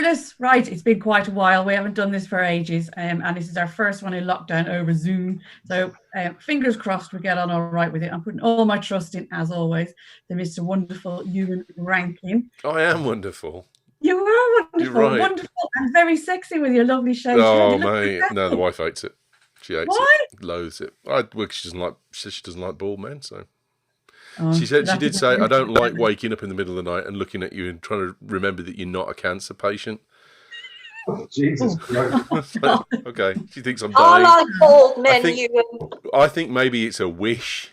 Rootless, right, it's been quite a while. We haven't done this for ages, and this is our first one in lockdown over Zoom. So fingers crossed we get on all right with it. I'm putting all my trust in, as always, the Mr. Wonderful Ewan Rankin. I am wonderful. You are wonderful, You're right. wonderful, and very sexy with your lovely shaved Oh, head. mate. No, the wife hates it. She hates Why? it. Loathes it. She says she doesn't like bald men, so... Oh, She did say, I don't like waking up in the middle of the night and looking at you and trying to remember that you're not a cancer patient. Oh, Jesus Christ. Okay, she thinks I'm dying. I like bald men, Ewan. I think maybe it's a wish.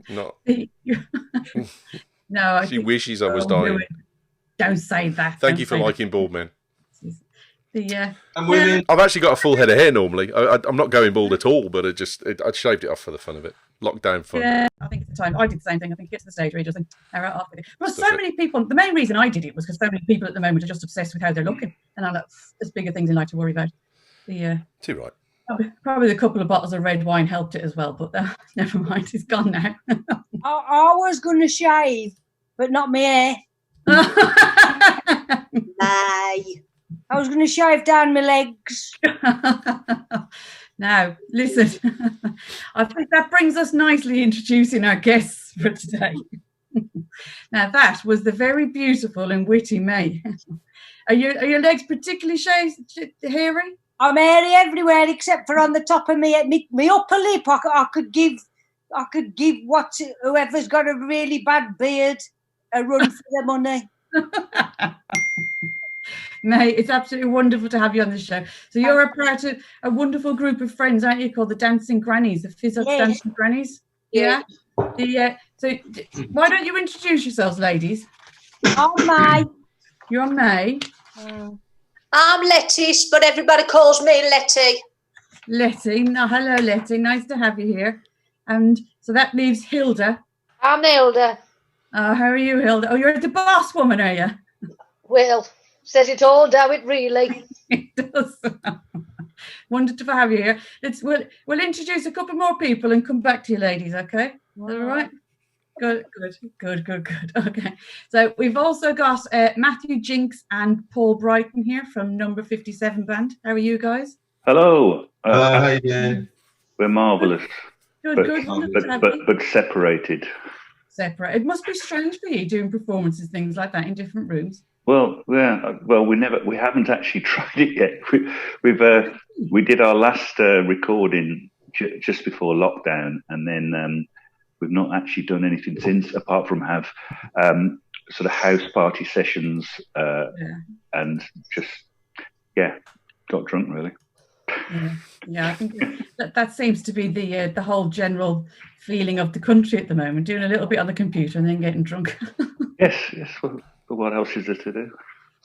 Not. No, She wishes I was dying. Don't say that. Thank you for liking bald men. And women. I've actually got a full head of hair normally. I'm not going bald at all, but I shaved it off for the fun of it. Lockdown fun. Yeah, I think at the time I did the same thing. I think it gets to the stage where you just think, off with it. But so many people, the main reason I did it was because so many people at the moment are just obsessed with how they're looking. And I'm like, there's bigger things in life to worry about. Too right. Probably a couple of bottles of red wine helped it as well, but never mind, it's gone now. I was going to shave, but not my hair. Aye. I was going to shave down my legs. Now, listen, I think that brings us nicely introducing our guests for today. Now, that was the very beautiful and witty May. Are your legs particularly hairy? I'm hairy everywhere except for on the top of my upper lip. I could give whoever's got a really bad beard a run for their money. Mate, it's absolutely wonderful to have you on the show. So you're a part of a wonderful group of friends, aren't you, called the Dancing Grannies, the Fizz-Up Dancing Grannies? Yeah. So why don't you introduce yourselves, ladies? I'm May. You're May. I'm Lettice, but everybody calls me Letty. Letty. No, hello, Letty. Nice to have you here. And so that leaves Hilda. I'm Hilda. How are you, Hilda? Oh, you're the boss woman, are you? Well, says it all, do it really? It does. Wonderful to have you here. We'll introduce a couple more people and come back to you, ladies. Okay, all right. Good. Okay, so we've also got Matthew Jinks and Paul Brighton here from Number 57 Band. How are you guys? Hello. How you doing? We're marvellous. Good. But separated. Separate. It must be strange for you doing performances, things like that, in different rooms. Well, yeah. Well, we haven't actually tried it yet. We did our last recording just before lockdown, and then we've not actually done anything since, apart from have sort of house party sessions and just got drunk really. Yeah, I think that seems to be the whole general feeling of the country at the moment. Doing a little bit on the computer and then getting drunk. Yes. Well, what else is there to do?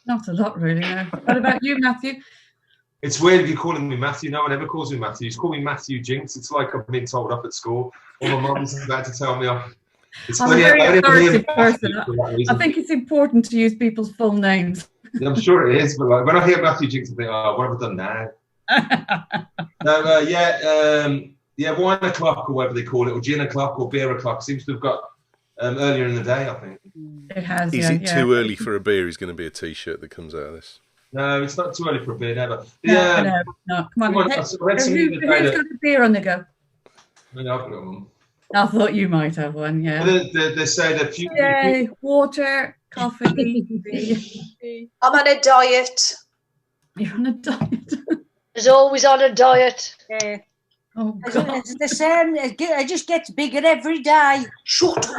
Not a lot, really. No. What about you, Matthew? It's weird you calling me Matthew. No one ever calls me Matthew. You call me Matthew Jinks. It's like I've been told up at school. Or my mum's about to tell me off. I'm a very authoritative person. I think it's important to use people's full names. I'm sure it is, but like, when I hear Matthew Jinks, I think, oh, what have I done now? Wine o'clock or whatever they call it, or gin o'clock or beer o'clock seems to have got earlier in the day, I think. It has. Is it too early for a beer? Is going to be a T-shirt that comes out of this. No, it's not too early for a beer, never. No. Come on. Who's got a beer on the go? I've got one. I thought you might have one, yeah. They say that few water, coffee, beer. I'm on a diet. You're on a diet. There's always on a diet. Yeah. Oh, God. It's the same. It just gets bigger every day. Shut up.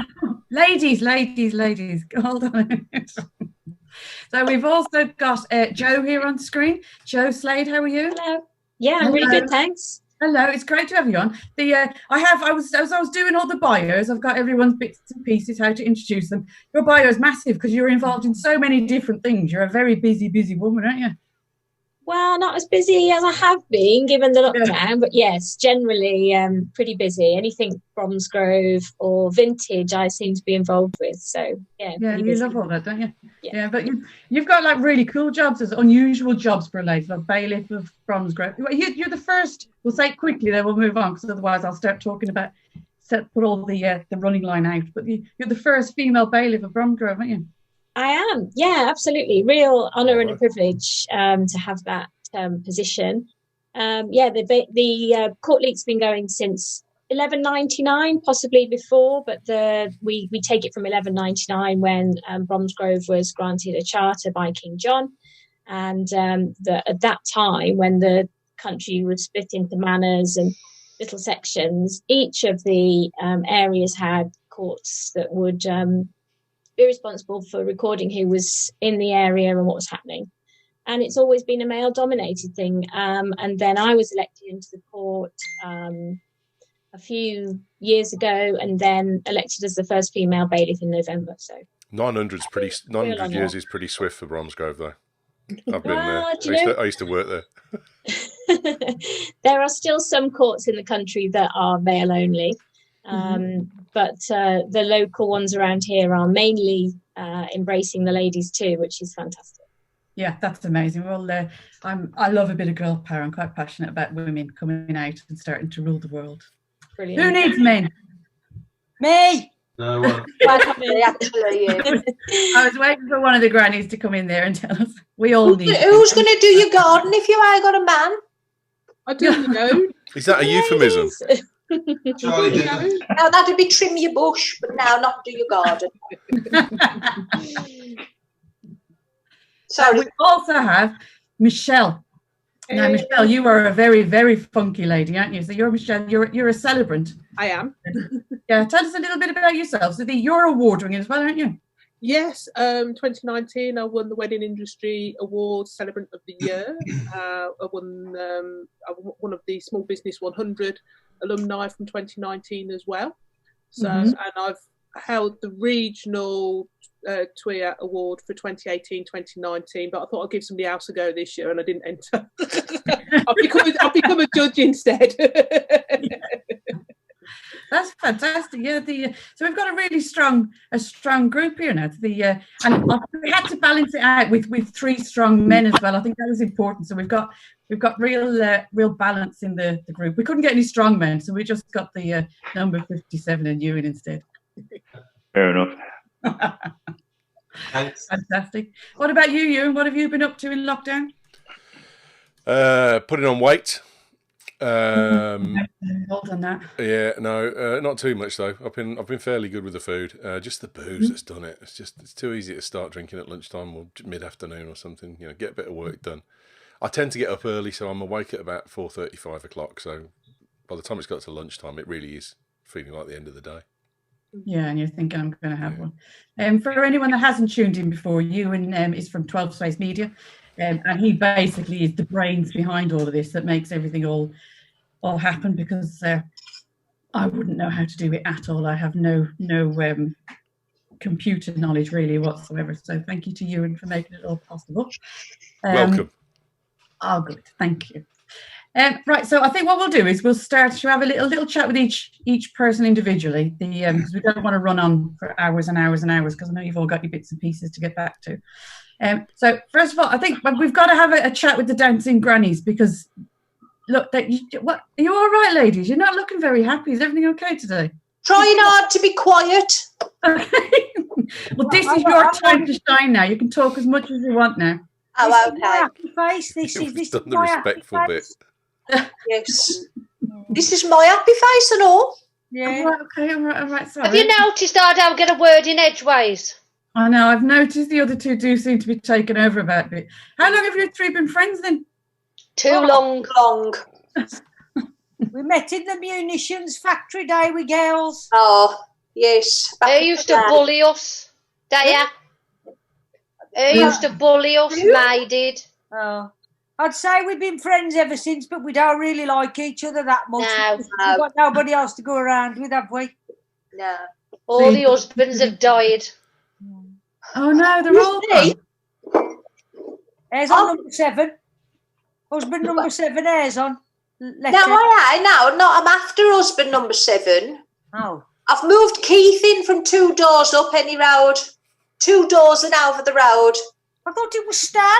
Ladies. Hold on a minute. So we've also got Joe here on screen. Joe Slade, how are you? Hello. Yeah, I'm really good, thanks. Hello, it's great to have you on. As I was doing all the bios, I've got everyone's bits and pieces, how to introduce them. Your bio is massive because you're involved in so many different things. You're a very busy woman, aren't you? Well, not as busy as I have been given the lockdown, but yes, generally pretty busy. Anything Bromsgrove or vintage I seem to be involved with. So, yeah. Yeah, you love all that, don't you? Yeah, but you've got like really cool jobs, as unusual jobs for a lady, like Bailiff of Bromsgrove. You're the first, we'll say it quickly, then we'll move on, because otherwise I'll start talking about, put all the running line out. But you're the first female Bailiff of Bromsgrove, aren't you? I am. Yeah, absolutely. Real honour and a privilege to have that position. The court league's been going since 1199, possibly before, but we take it from 1199 when Bromsgrove was granted a charter by King John, and at that time when the country was split into manors and little sections, each of the areas had courts that would be responsible for recording who was in the area and what was happening. And it's always been a male-dominated thing. And then I was elected into the court a few years ago, and then elected as the first female bailiff in November. So 900 years is pretty swift for Bromsgrove, though. I've been there. I used to work there. There are still some courts in the country that are male only, but the local ones around here are mainly embracing the ladies too, which is fantastic. Yeah, that's amazing. Well, I love a bit of girl power. I'm quite passionate about women coming out and starting to rule the world. Brilliant. Who needs men? Me. No, Actually, I was waiting for one of the grannies to come in there and tell us. We all need. Who's going to do your garden if you ain't got a man? I do know. Is that a euphemism? Charlie didn't. Now that'd be trim your bush, but now not do your garden. So we also have Michelle. Now, Michelle, you are a very, very funky lady, aren't you? So you're Michelle. You're a celebrant. I am. Yeah, tell us a little bit about yourself. So you're award winning as well, aren't you? Yes. 2019, I won the Wedding Industry Award Celebrant of the Year. I won one of the Small Business 100 alumni from 2019 as well. So, and I've held the regional TWIA award for 2018-2019, but I thought I'd give somebody else a go this year, and I didn't enter. I've become a judge instead. That's fantastic. Yeah, so we've got a really strong group here now. And we had to balance it out with 3 strong men as well. I think that was important. So we've got real balance in the group. We couldn't get any strong men, so we just got the number 57 and Ewan instead. Fair enough. Thanks. Fantastic. What about you, Ewan? What have you been up to in lockdown? Putting on weight. Hold on that. Yeah, no, not too much though. I've been fairly good with the food. Just the booze that's done it. It's too easy to start drinking at lunchtime or mid-afternoon or something. Get a bit of work done. I tend to get up early, so I'm awake at about 4:30, 5 o'clock. So by the time it's got to lunchtime, it really is feeling like the end of the day. Yeah, and you're thinking I'm going to have one. For anyone that hasn't tuned in before, Ewan is from 12 Space Media, and he basically is the brains behind all of this that makes everything all happen, because I wouldn't know how to do it at all. I have no computer knowledge really whatsoever. So thank you to Ewan for making it all possible. Welcome. Oh, good. Thank you. Right, so I think what we'll do is we'll start to have a little chat with each person individually. Because we don't want to run on for hours and hours and hours, because I know you've all got your bits and pieces to get back to. So first of all, I think we've got to have a chat with the dancing grannies, because look, are you all right, ladies? You're not looking very happy. Is everything okay today? Trying hard to be quiet. Okay. Well, this is your time to shine now. You can talk as much as you want now. Oh, okay. Happy face. This is done the my respectful happy bit. face. Yes. This is my happy face and all. Yeah. All right, okay, all right, sorry. Have you noticed I don't get a word in edgeways? I know, I've noticed the other two do seem to be taken over about a bit. How long have you 3 been friends then? Too long. We met in the munitions factory day with girls. Oh, yes. They used to bully us, Daya. They used to bully us, May did. Oh. I'd say we've been friends ever since, but we don't really like each other that much. No. We've got nobody else to go around with, have we? No. All the husbands have died. Oh no, they're all gone. Airs on number 7. Husband number 7 airs on. No, I'm after husband number 7. Oh. I've moved Keith in from 2 doors up any road. 2 doors and over the road. I thought it was Stan.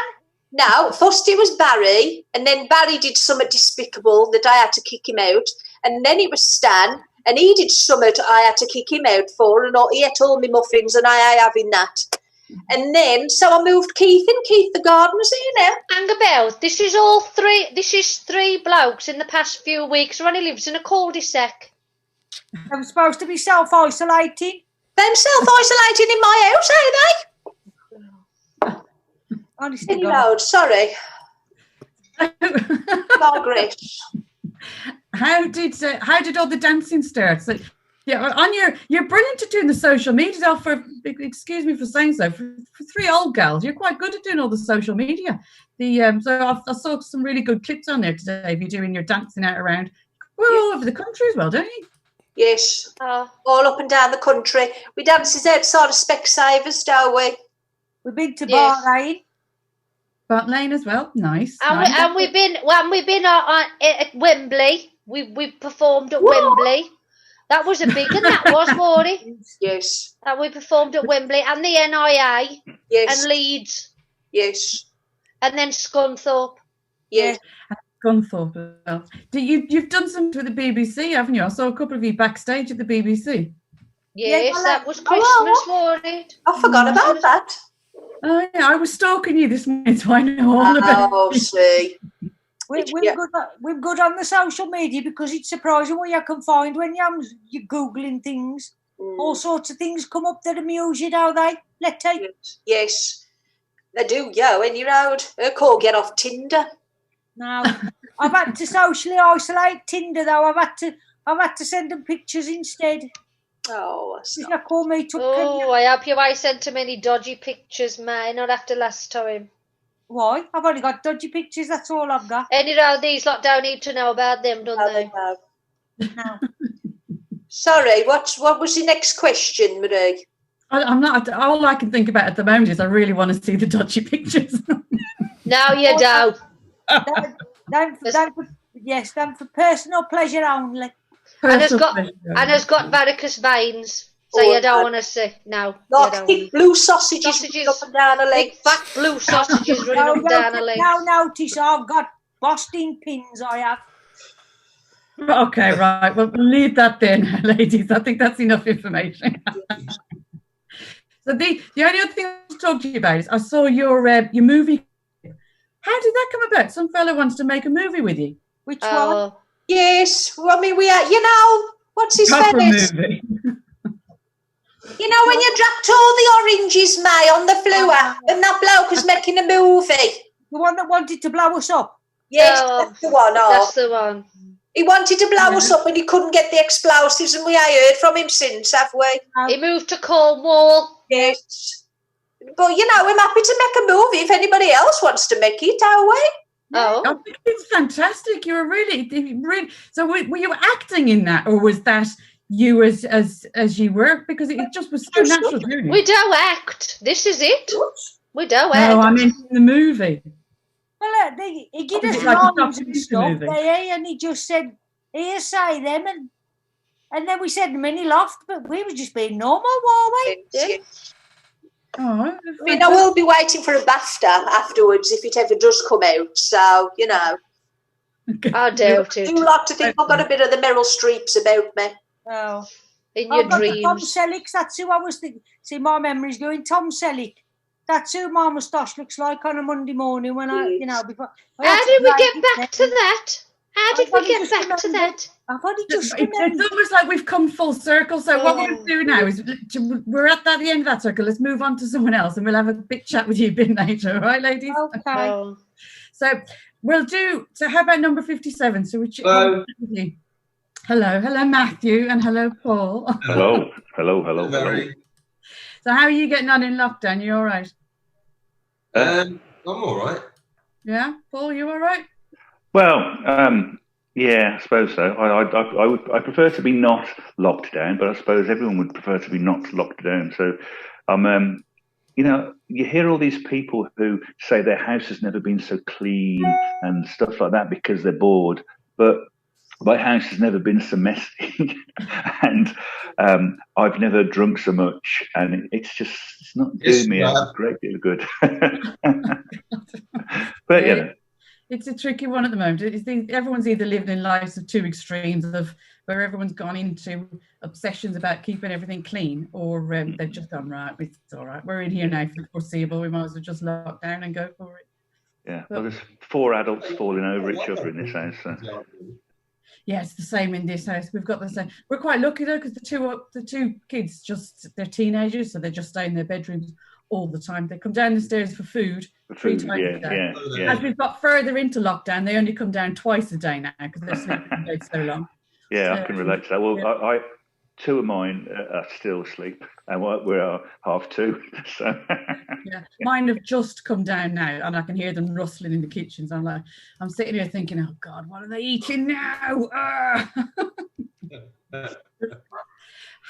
No, first it was Barry, and then Barry did something despicable that I had to kick him out, and then it was Stan, and he did something I had to kick him out for, and he ate all my muffins, and I having that. And then, so I moved Keith in. Keith the gardener's here now. Hang about. This is three blokes in the past few weeks who only lives in a cul-de-sac. I'm supposed to be self-isolating. Them self-isolating in my house, ain't they? Honestly, Any load, sorry. Margaret. How did all the dancing start? So, yeah, you're brilliant at doing the social media. Excuse me for saying so. For three old girls, you're quite good at doing all the social media. So I saw some really good clips on there today of you doing your dancing out around. We're all over the country as well, don't you? Yes, all up and down the country. We dances outside of Specsavers, don't we? We've been to Bahrain. Bart Lane as well. Nice. And we've been at Wembley. We performed at Wembley. That was a big one, that was, Maury. Yes. That we performed at Wembley and the NIA. Yes. And Leeds. Yes. And then Scunthorpe. Yes. Scunthorpe as well. You've done something with the BBC, haven't you? I saw a couple of you backstage at the BBC. Yes, that was Christmas, Maury. I forgot about that. Oh yeah, I was stalking you this morning, so I know all about it. Oh, see. We're good on the social media because it's surprising what you can find when you're Googling things. All sorts of things come up that amuse you, don't they, Letty? Yes, they do, when you're out. I can't get off Tinder. No, I've had to socially isolate Tinder, though. I've had to send them pictures instead. Oh, that's not... I hope I sent too many dodgy pictures, mate, not after last time. Why? I've only got dodgy pictures, that's all I've got. Anyhow, these lot don't need to know about them, don't they? No. Sorry, what was the next question, Marie? I'm not. All I can think about at the moment is I really want to see the dodgy pictures. No, you don't. Yes, for personal pleasure only. And has got varicose veins, so you don't want to see. No, like big blue sausages up and down her legs. Big fat blue sausages running up down her legs. Now notice I've got Boston pins. I have. Okay, right. Well, we'll leave that then, ladies. I think that's enough information. So the only other thing I want to talk to you about is I saw your movie. How did that come about? Some fellow wants to make a movie with you. Which one? Yes, well, I mean, we are, what's his face? Movie. You know, when you dropped all the oranges, May, on the floor, and that bloke was making a movie. The one that wanted to blow us up? Yes, that's the one. That's the one. He wanted to blow us up and he couldn't get the explosives, and we ain't heard from him since, have we? He moved to Cornwall. Yes. But, I'm happy to make a movie if anybody else wants to make it, are we? Oh, I think it's fantastic. You were really. So were you acting in that, or was that you as you were? Because it just was so natural doing it. We don't act. This is it. We don't act. No, I mean in the movie. Well, he gave us lines and stuff there, and he just said, "Here, say them," and then we said them, and he laughed. But we were just being normal, were we? Yes. Oh, I will be waiting for a BAFTA afterwards if it ever does come out. So, I doubt it. You like to think I've got a bit of the Meryl Streeps about me. Oh. In your dreams. Tom Selleck, that's who I was thinking. See, my memory's going. Tom Selleck. That's who my moustache looks like on a Monday morning when before. How did we get back to that? How did we get back to that? I've only just It's almost like we've come full circle. So what we're going to do now is we're at the end of that circle. Let's move on to someone else and we'll have a big chat with you a bit later. All right, ladies? Okay. So we'll do, so how about number 57? So Hello. Hello, Matthew, and hello, Paul. Hello. So how are you getting on in lockdown? You all right? I'm all right. Yeah? Paul, you all right? Well, yeah, I suppose so. I prefer to be not locked down, but I suppose everyone would prefer to be not locked down. So, you hear all these people who say their house has never been so clean and stuff like that because they're bored. But my house has never been so messy, and I've never drunk so much, and it's not doing me a great deal of good. But It's a tricky one at the moment. Everyone's either living in lives of two extremes of where everyone's gone into obsessions about keeping everything clean, or they've just gone, right, it's all right. We're in here now for the foreseeable. We might as well just lock down and go for it. Yeah, well, there's 4 adults falling over each other in this house. So. Yeah, it's the same in this house. We've got the same. We're quite lucky though, because the two kids they're teenagers, so they just stay in their bedrooms all the time. They come down the stairs for food 3 times a day. Yeah. As we've got further into lockdown, they only come down twice a day now because they're sleeping in bed so long. Yeah, I can relate to that. Well, yeah. 2 of mine are still asleep, and we're 2:30. So. Yeah, mine have just come down now, and I can hear them rustling in the kitchen. So I'm sitting here thinking, oh God, what are they eating now?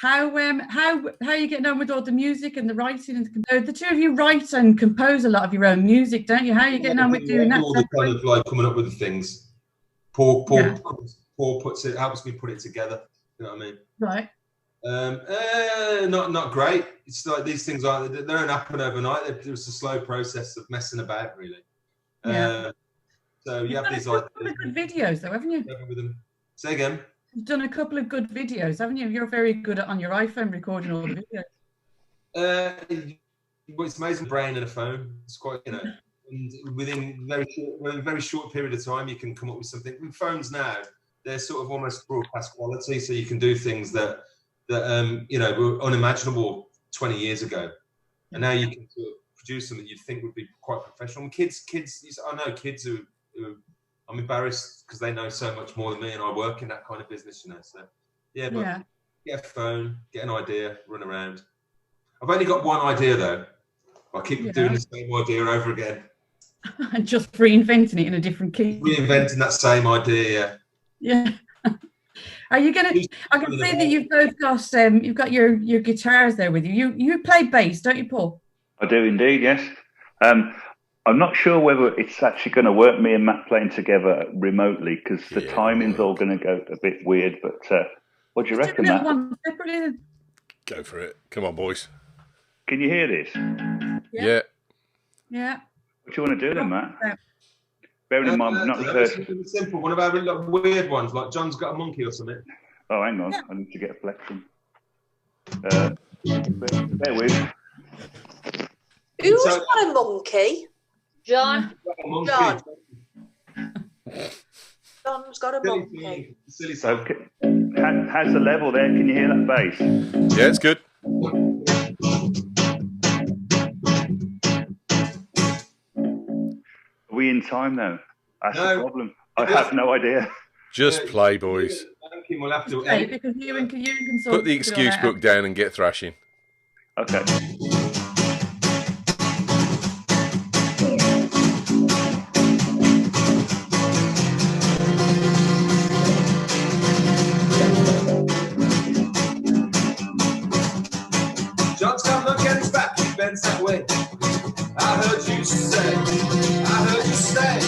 How are you getting on with all the music and the writing? And the two of you write and compose a lot of your own music, don't you? How are you getting on with doing that? All the kind of like coming up with the things. Paul puts it, helps me put it together. You know what I mean? Right. Not great. It's like these things they don't happen overnight. It was a slow process of messing about, really. Yeah. So you have these like good videos, though, haven't you? With them. Say again. You've done a couple of good videos, haven't you? You're very good on your iPhone recording all the videos. Well, it's amazing brain and a phone. It's quite, you know, and within a very short period of time, you can come up with something. With phones now, they're sort of almost broadcast quality, so you can do things that you know, were unimaginable 20 years ago, and now you can sort of produce something you'd think would be quite professional. And kids, I know kids who I'm embarrassed because they know so much more than me, and I work in that kind of business, you know. So get a phone, get an idea, run around. I've only got one idea though. I keep doing the same idea over again. And just reinventing it in a different key. Reinventing that same idea. Yeah. Are you gonna? I can see that you've both got you've got your guitars there with you. You play bass, don't you, Paul? I do indeed. Yes. I'm not sure whether it's actually going to work, me and Matt playing together remotely, because the timing's all going to go a bit weird. But what do you reckon, Matt? Go for it. Come on, boys. Can you hear this? Yeah. Yeah. What do you want to do then, Matt? Bearing in mind, not the first. Simple. One of our like, weird ones, like John's got a monkey or something. Oh, hang on. I need to get a flexion. Bear with. Who's got a monkey? John. John. John's got a monkey. Silly song. Okay. How's the level there? Can you hear that bass? Yeah, it's good. Are we in time though? That's the problem. I have no idea. Just play, boys. We'll have to because you can put the excuse book down and get thrashing. Okay. John's got look at his back, he bends that way. I heard you say, I heard you say,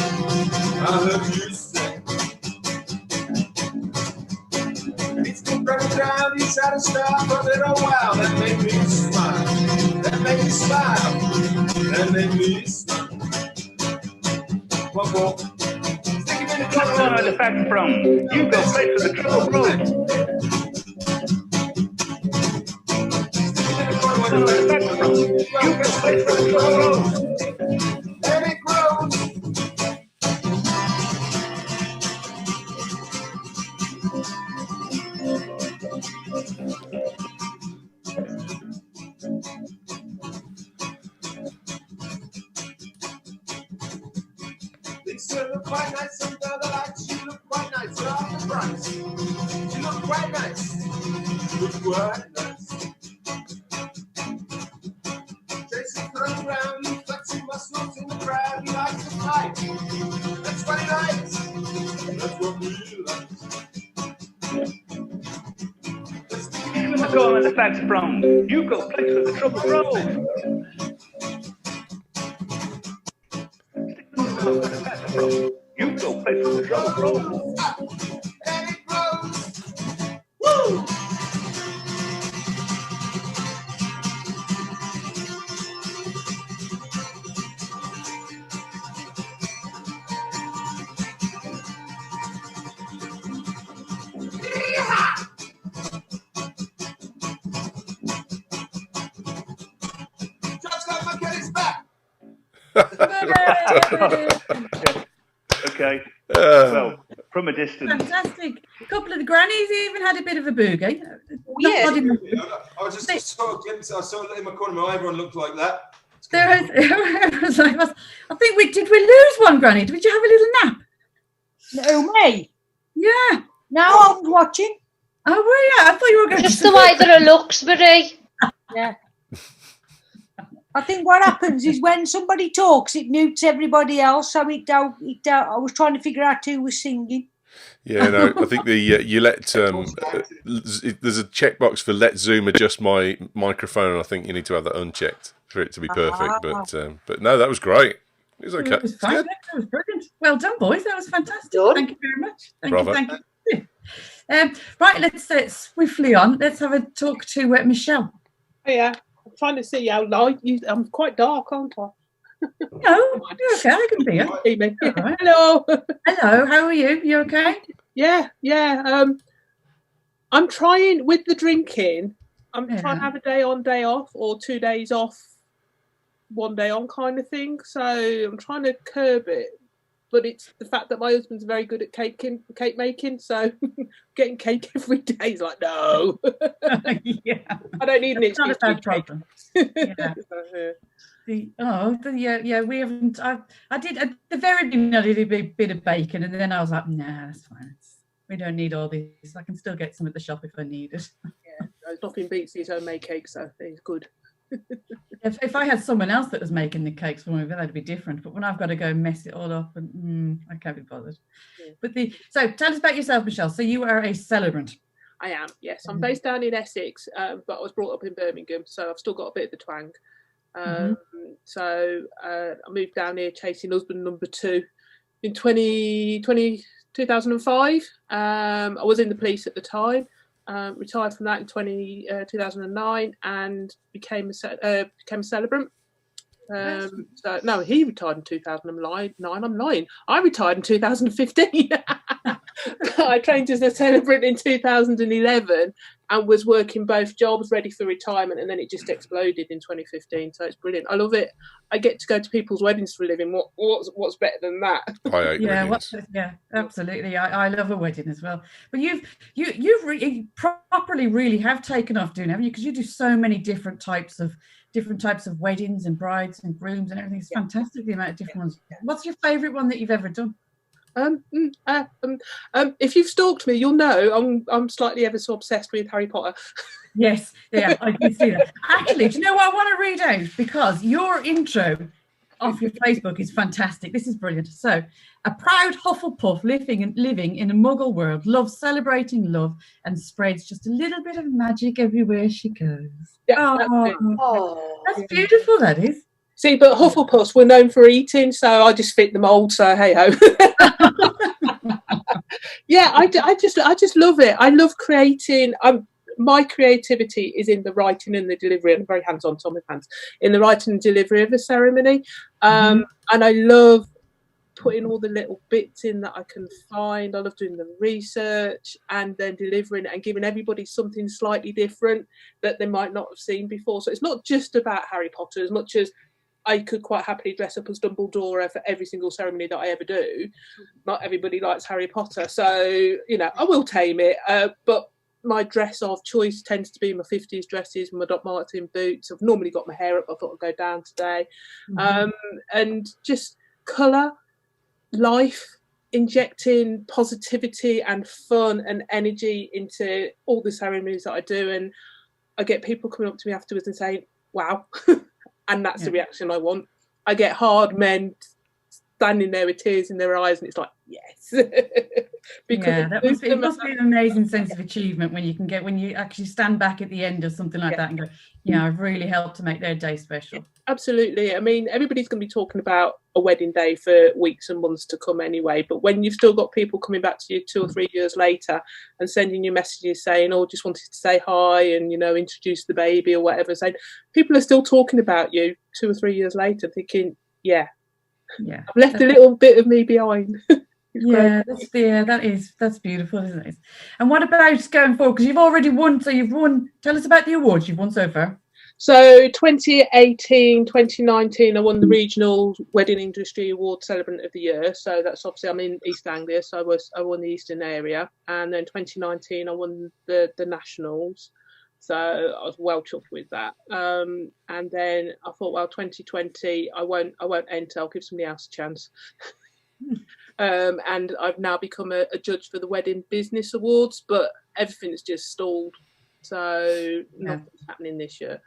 I heard you say. He's been running around, he's had a stop for a little while. That made me smile, that made me smile, that made me smile. One more. Stick him in the corner. That's where the fact from. You go play for the trouble, bro. You can play for the trouble, and it grows. You look quite nice, some other lights. You look quite nice, you're off the price. You look quite nice, you look quite nice. Jason thrown around, you flexing muscles in the crowd. He likes to fight, that's what he likes, that's what we like. You must go where the facts from. You go play for the trouble, bro. You go play for the trouble, bro. And it grows. Woo! Okay. Well, from a distance. Fantastic. A couple of the grannies even had a bit of a boogie. Yeah. I was just saw a glimpse. I saw it in my corner of my eye. Everyone looked like that. I think did we lose one, Granny? Did you have a little nap? No, me? Yeah. Now I was watching. Oh, were you? I thought you were going Just the way that it looks, Marie. Yeah. I think what happens is when somebody talks, it mutes everybody else. So I was trying to figure out who was singing. Yeah, no, I think you let there's a checkbox for let Zoom adjust my microphone, and I think you need to have that unchecked for it to be perfect. But no, that was great. It was okay. It was fine. That was brilliant. Well done, boys. That was fantastic. Done. Thank you very much. Bravo. Thank you. Right, let's swiftly on. Let's have a talk to Michelle. Oh, yeah, I'm trying to see how light you. I'm quite dark, aren't I? No, you're okay. I can be here. Right. Hello. Hello. How are you? You okay? Yeah. I'm trying with the drinking. I'm trying to have a day on, day off, or 2 days off, 1 day on kind of thing. So I'm trying to curb it. But it's the fact that my husband's very good at cake making, so getting cake every day is like, no. Yeah. I don't need an excuse. Not a bad problem. Yeah. We haven't. I did at the very beginning. I did a bit of bacon, and then I was like, nah, that's fine. We don't need all these. I can still get some at the shop if I need it. Yeah, nothing beats these homemade cakes, so it's good. If I had someone else that was making the cakes for me, that'd be different. But when I've got to go mess it all up, and I can't be bothered. Yeah. But so tell us about yourself, Michelle. So you are a celebrant. I am, yes. I'm based down in Essex, but I was brought up in Birmingham, so I've still got a bit of the twang. So I moved down here chasing husband number 2 in 2005. I was in the police at the time. Retired from that in 2009 and became a celebrant. So no, he retired in 2009. I'm lying. I retired in 2015. I trained as a celebrant in 2011 and was working both jobs, ready for retirement, and then it just exploded in 2015. So it's brilliant. I love it. I get to go to people's weddings for a living. What's better than that? I hate weddings. Yeah, absolutely. I love a wedding as well. But you've really properly really have taken off doing, haven't you? Because you do so many different types of weddings and brides and grooms and everything. It's fantastic, the amount of different ones. What's your favourite one that you've ever done? If you've stalked me, you'll know I'm slightly ever so obsessed with Harry Potter. Yes, yeah, I can see that. Actually, do you know what I want to read out? Because your intro off your Facebook is fantastic. This is brilliant. So, a proud Hufflepuff living in a Muggle world, loves celebrating love and spreads just a little bit of magic everywhere she goes. Yeah, that's beautiful. That is. See, but Hufflepuffs were known for eating, so I just fit the mould. So hey ho. Yeah, I just love it. I love creating. My creativity is in the writing and the delivery. I'm very hands-on, so on my hands in the writing and delivery of the ceremony, and I love putting all the little bits in that I can find. I love doing the research and then delivering it and giving everybody something slightly different that they might not have seen before. So it's not just about Harry Potter as much as I could quite happily dress up as Dumbledore for every single ceremony that I ever do. Not everybody likes Harry Potter, so I will tame it. But my dress of choice tends to be my 50s dresses, my Doc Martin boots. I've normally got my hair up. I thought I'd go down today, and just colour, life, injecting positivity and fun and energy into all the ceremonies that I do. And I get people coming up to me afterwards and saying, "Wow." And that's the reaction I want. I get hard men standing there with tears in their eyes, and it's like, yes. Because it must be an amazing sense of achievement when you actually stand back at the end of something like that and go, I've really helped to make their day special. Absolutely. I mean, everybody's going to be talking about a wedding day for weeks and months to come anyway, but when you've still got people coming back to you 2 or 3 years later and sending you messages saying, just wanted to say hi and, introduce the baby or whatever, saying people are still talking about you 2 or 3 years later thinking, I've left a little bit of me behind. That's beautiful, isn't it? And what about going forward? Because you've already won. So tell us about the awards you've won so far. So 2018, 2019, I won the Regional Wedding Industry Award Celebrant of the Year. So that's obviously, I'm in East Anglia, so I won the Eastern area. And then 2019, I won the Nationals. So I was well chuffed with that. And then I thought, well, 2020, I won't enter. I'll give somebody else a chance. And I've now become a judge for the Wedding Business Awards, but everything's just stalled. So nothing's happening this year.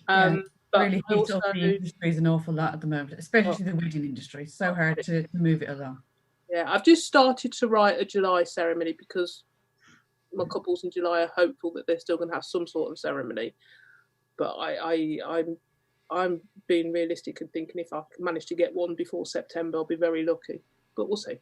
But really also, up the industry is an awful lot at the moment, especially the wedding industry. It's so hard to move it along. Yeah, I've just started to write a July ceremony because my couples in July are hopeful that they're still going to have some sort of ceremony. But I'm being realistic and thinking if I manage to get one before September, I'll be very lucky. But we'll see.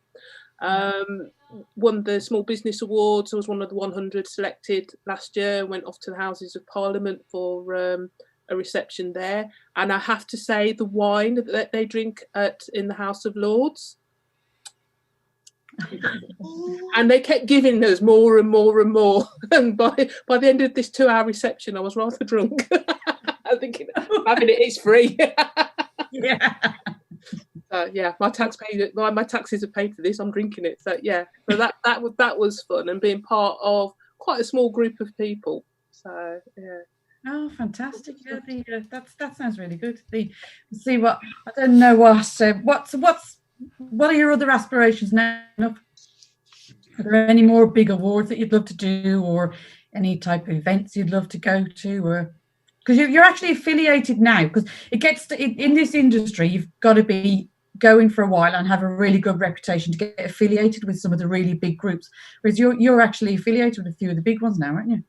Won the Small Business Awards. I was one of the 100 selected last year. Went off to the Houses of Parliament for a reception there. And I have to say, the wine that they drink in the House of Lords. And they kept giving us more and more and more. And by the end of this 2-hour reception, I was rather drunk. I'm thinking, having it is free. Yeah. My taxes are paid for this. I'm drinking it. So that was fun, and being part of quite a small group of people. So yeah. Oh, fantastic! Yeah, that sounds really good. See what I don't know what are your other aspirations now? Are there any more big awards that you'd love to do, or any type of events you'd love to go to, or because you're actually affiliated now? Because it gets to, in this industry, you've got to be going for a while and have a really good reputation to get affiliated with some of the really big groups. Whereas you're actually affiliated with a few of the big ones now, aren't you?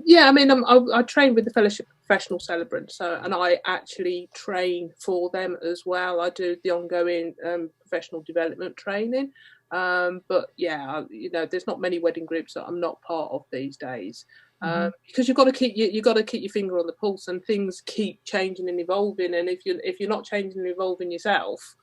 Yeah, I mean, I train with the Fellowship of Professional Celebrants, and I actually train for them as well. I do the ongoing professional development training. But yeah, there's not many wedding groups that I'm not part of these days, because you've got to keep your finger on the pulse, and things keep changing and evolving. And if you're not changing and evolving yourself,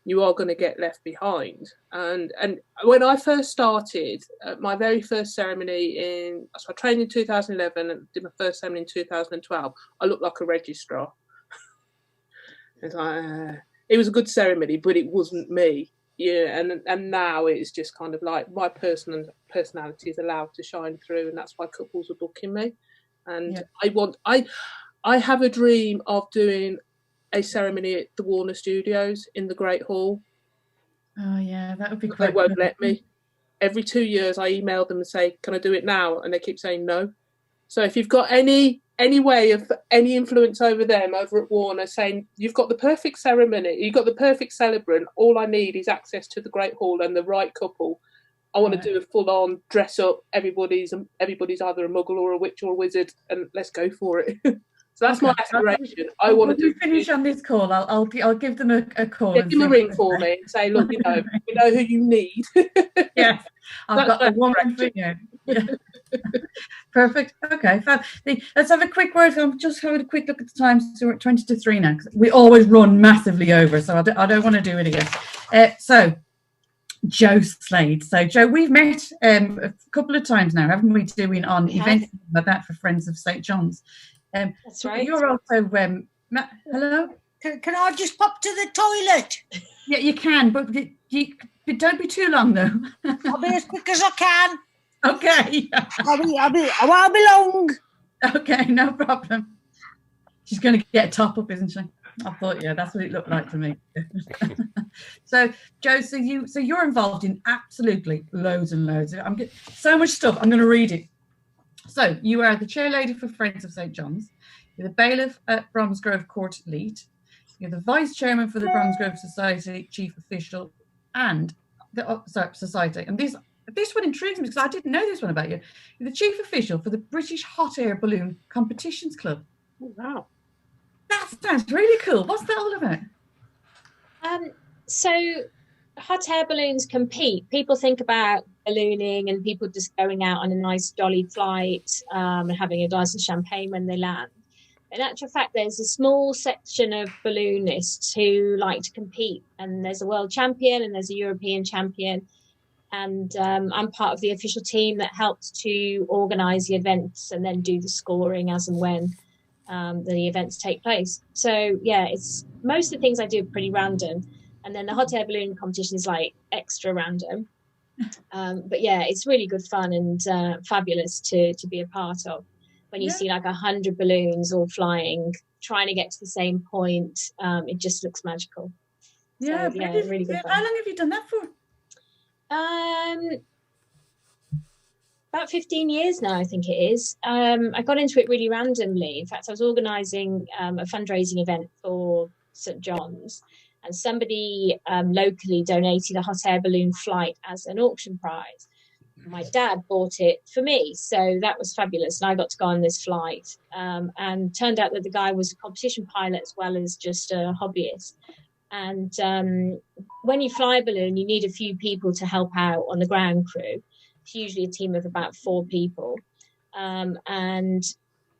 you are going to get left behind. And when I first started, my very first ceremony so I trained in 2011 and did my first ceremony in 2012. I looked like a registrar. It was a good ceremony, but it wasn't me. Yeah, and now it's just kind of like my personality is allowed to shine through, and that's why couples are booking me. And I have a dream of doing a ceremony at the Warner Studios in the Great Hall. Oh yeah, that would be quite. They won't let me. Every 2 years, I email them and say, "Can I do it now?" And they keep saying no. So if you've got any way of any influence over them over at Warner, saying you've got the perfect ceremony, you've got the perfect celebrant, all I need is access to the Great Hall and the right couple. I want to do a full-on dress up. Everybody's either a muggle or a witch or a wizard, and let's go for it. So that's my aspiration. I want to finish on this call. I'll give them a call. Yeah, give them a ring for me and say, look, we know who you need. Yes, I've got the woman for you. Yeah. Perfect. Okay, fab. Let's have a quick word. I'm just having a quick look at the time. So we're at 20 to 3 now. We always run massively over, so I don't want to do it again. So, Jo Slade. So, Jo, we've met a couple of times now, haven't we? Doing on events like that for Friends of St. John's. That's right. You're also hello. Can I just pop to the toilet? Yeah, you can, but don't be too long though. I'll be as quick as I can. Okay. I won't be long. Okay, no problem. She's going to get a top up, isn't she? I thought, yeah, that's what it looked like to me. So, Jo, so you're involved in absolutely loads and loads. I'm getting so much stuff. I'm going to read it. So you are the chair lady for Friends of St. John's. You're the bailiff at Bromsgrove Court Leet. You're the vice chairman for the Bromsgrove Society, chief official, and the society. And this one intrigues me because I didn't know this one about you. You're the chief official for the British Hot Air Balloon Competitions Club. Oh, wow. That sounds really cool. What's that all about? So hot air balloons compete. People think about ballooning and people just going out on a nice jolly flight and having a glass of champagne when they land. In actual fact, there's a small section of balloonists who like to compete, and there's a world champion and there's a European champion. And I'm part of the official team that helps to organise the events and then do the scoring as and when. the events take place. So yeah, it's most of the things I do are pretty random, and then the hot air balloon competition is like extra random. But yeah, it's really good fun and fabulous to be a part of. When you see like 100 balloons all flying, trying to get to the same point, it just looks magical. Yeah, so, yeah, really good fun. How long have you done that for? About 15 years now, I think it is. I got into it really randomly. In fact, I was organising a fundraising event for St John's, and somebody locally donated a hot air balloon flight as an auction prize. My dad bought it for me, so that was fabulous, and I got to go on this flight. And turned out that the guy was a competition pilot as well as just a hobbyist. And when you fly a balloon, you need a few people to help out on the ground crew. It's usually a team of about 4 people. And